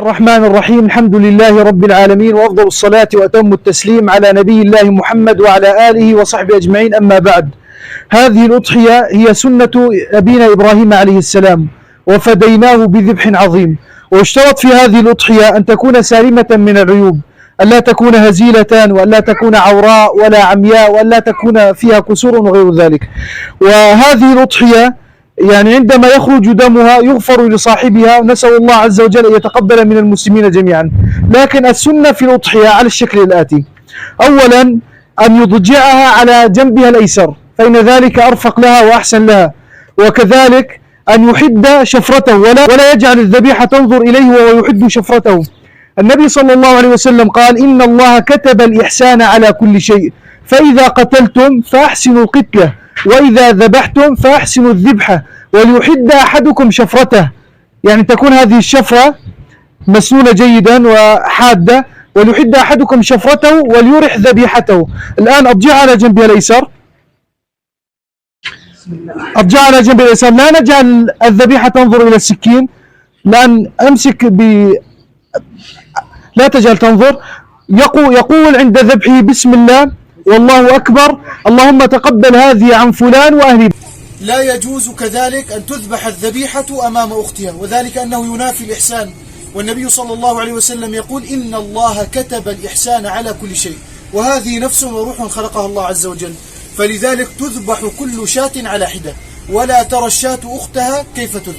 الرحمن الرحيم. الحمد لله رب العالمين، وأفضل الصلاة وأتم التسليم على نبي الله محمد وعلى آله وصحبه أجمعين. أما بعد، هذه الأضحية هي سنة أبينا إبراهيم عليه السلام، وفديناه بذبح عظيم. ويشترط في هذه الأضحية أن تكون سالمة من العيوب، ألا تكون هزيلة، وألا تكون عوراء ولا عمياء، وألا تكون فيها كسور وغير ذلك. وهذه الأضحية يعني عندما يخرج دمها يغفر لصاحبها، ونسأل الله عز وجل أن يتقبل من المسلمين جميعا. لكن السنة في الأضحية على الشكل الآتي: أولا أن يضجعها على جنبها الأيسر، فإن ذلك أرفق لها وأحسن لها. وكذلك أن يحد شفرته، ولا يجعل الذبيحة تنظر إليه وهو يحد شفرته. النبي صلى الله عليه وسلم قال: إن الله كتب الإحسان على كل شيء، فإذا قتلتم فأحسنوا القتلة، وإذا ذبحتم فأحسنوا الذبحة، وليحد أحدكم شفرته، يعني تكون هذه الشفرة مسنونة جيدا وحادة. وليحد أحدكم شفرته وليرح ذبيحته. الآن أضجع على جنبها الأيسر، أضجع على جنبها الأيسر، لا نجعل الذبيحة تنظر إلى السكين، لأن أمسك لا تجعل تنظر. يقول عند ذبحه: بسم الله والله أكبر، اللهم تقبل هذه عن فلان وأهل. لا يجوز كذلك أن تذبح الذبيحة أمام أختها، وذلك أنه ينافي الإحسان. والنبي صلى الله عليه وسلم يقول: إن الله كتب الإحسان على كل شيء، وهذه نفس وروح خلقها الله عز وجل، فلذلك تذبح كل شاة على حدة، ولا ترى الشاة أختها كيف تذبح.